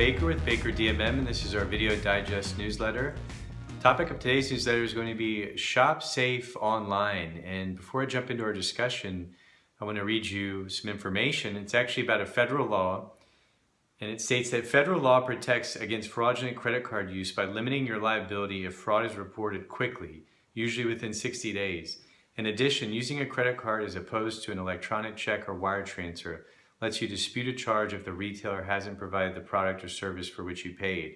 Baker with Baker DMM, and this is our video digest newsletter. Topic of today's newsletter is going to be Shop Safe Online. And before I jump into our discussion, I want to read you some information. It's actually about a federal law, and it states that federal law protects against fraudulent credit card use by limiting your liability if fraud is reported quickly, usually within 60 days. In addition, using a credit card as opposed to an electronic check or wire transfer lets you dispute a charge if the retailer hasn't provided the product or service for which you paid.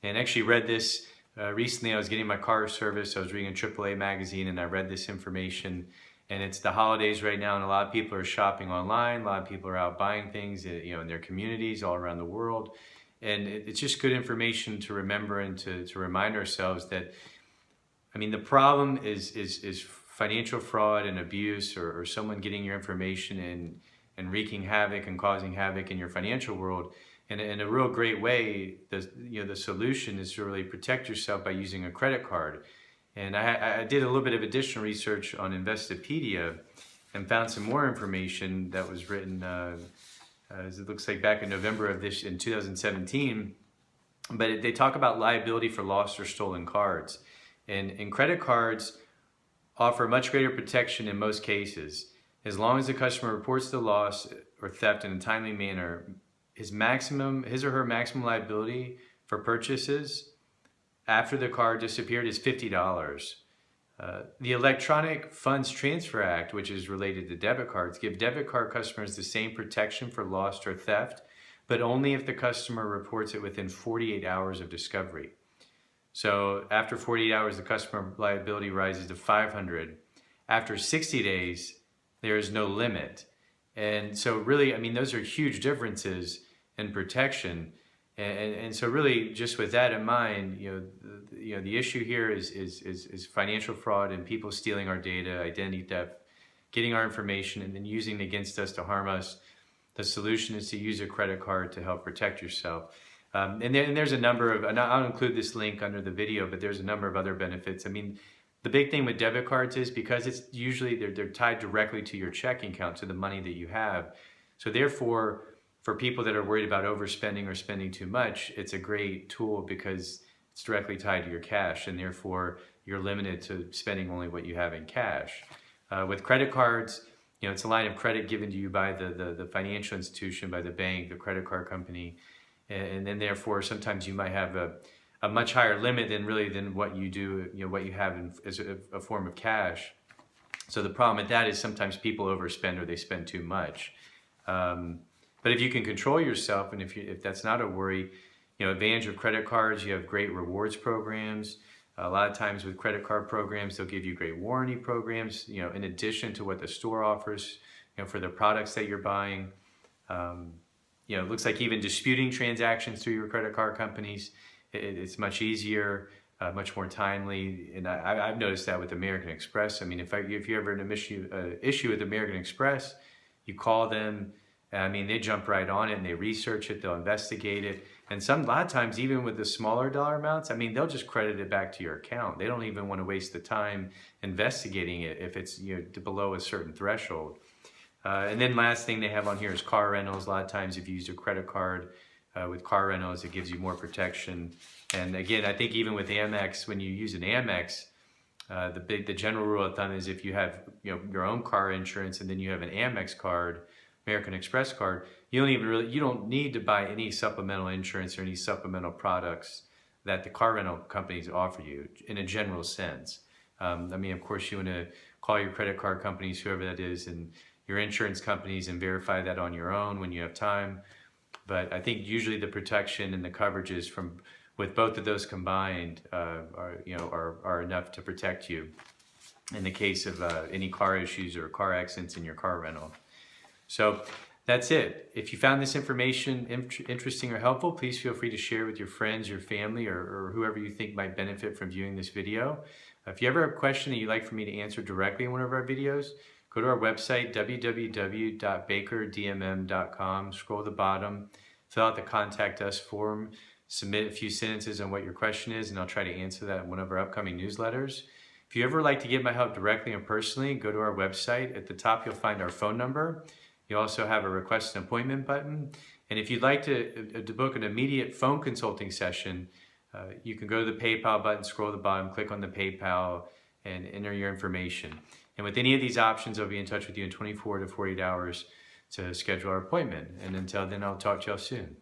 And I actually read this recently. I was getting my car service. I was reading a AAA magazine and I read this information. And it's the holidays right now, and a lot of people are shopping online. A lot of people are out buying things, in their communities all around the world. And it's just good information to remember and to remind ourselves that, the problem is financial fraud and abuse, or someone getting your information and wreaking havoc and causing havoc in your financial world. And in a real great way, the solution is to really protect yourself by using a credit card. And I did a little bit of additional research on Investopedia and found some more information that was written, as it looks like back in November of in 2017. But they talk about liability for lost or stolen cards. And credit cards offer much greater protection in most cases. As long as the customer reports the loss or theft in a timely manner, his or her maximum liability for purchases after the card disappeared is $50. The Electronic Funds Transfer Act, which is related to debit cards, give debit card customers the same protection for lost or theft, but only if the customer reports it within 48 hours of discovery. So after 48 hours, the customer liability rises to $500. After 60 days, there is no limit. And so really, those are huge differences in protection. And so really, just with that in mind, the issue here is financial fraud and people stealing our data, identity theft, getting our information and then using it against us to harm us. The solution is to use a credit card to help protect yourself. And there's a number of, and I'll include this link under the video, but there's a number of other benefits. The big thing with debit cards is because it's usually they're tied directly to your checking account, to the money that you have. So therefore, for people that are worried about overspending or spending too much, it's a great tool because it's directly tied to your cash, and therefore you're limited to spending only what you have in cash. With credit cards, it's a line of credit given to you by the financial institution, by the bank, the credit card company, and then therefore sometimes you might have a much higher limit than what you do, what you have as a form of cash. So the problem with that is sometimes people overspend or they spend too much. But if you can control yourself, and if that's not a worry, advantage of credit cards, you have great rewards programs. A lot of times with credit card programs, they'll give you great warranty programs, in addition to what the store offers, for the products that you're buying. It looks like even disputing transactions through your credit card companies, it's much easier, much more timely. And I've noticed that with American Express. If you ever have an issue with American Express, you call them. They jump right on it and they research it, they'll investigate it. And a lot of times, even with the smaller dollar amounts, they'll just credit it back to your account. They don't even want to waste the time investigating it if it's below a certain threshold. And then last thing they have on here is car rentals. A lot of times if you use a credit card with car rentals, it gives you more protection. And again, I think even with Amex, when you use an Amex, the general rule of thumb is if you have your own car insurance and then you have an Amex card, American Express card, you don't need to buy any supplemental insurance or any supplemental products that the car rental companies offer you in a general sense. Of course, you want to call your credit card companies, whoever that is, and your insurance companies and verify that on your own when you have time. But I think usually the protection and the coverages with both of those combined are enough to protect you in the case of any car issues or car accidents in your car rental. So that's it. If you found this information interesting or helpful, please feel free to share with your friends, your family, or whoever you think might benefit from viewing this video. If you ever have a question that you'd like for me to answer directly in one of our videos, go to our website, www.bakerdmm.com, scroll to the bottom, fill out the Contact Us form, submit a few sentences on what your question is, and I'll try to answer that in one of our upcoming newsletters. If you ever like to get my help directly and personally, go to our website. At the top, you'll find our phone number. You also have a request an appointment button. And if you'd like to book an immediate phone consulting session, you can go to the PayPal button, scroll to the bottom, click on the PayPal, and enter your information. And with any of these options, I'll be in touch with you in 24 to 48 hours to schedule our appointment. And until then, I'll talk to y'all soon.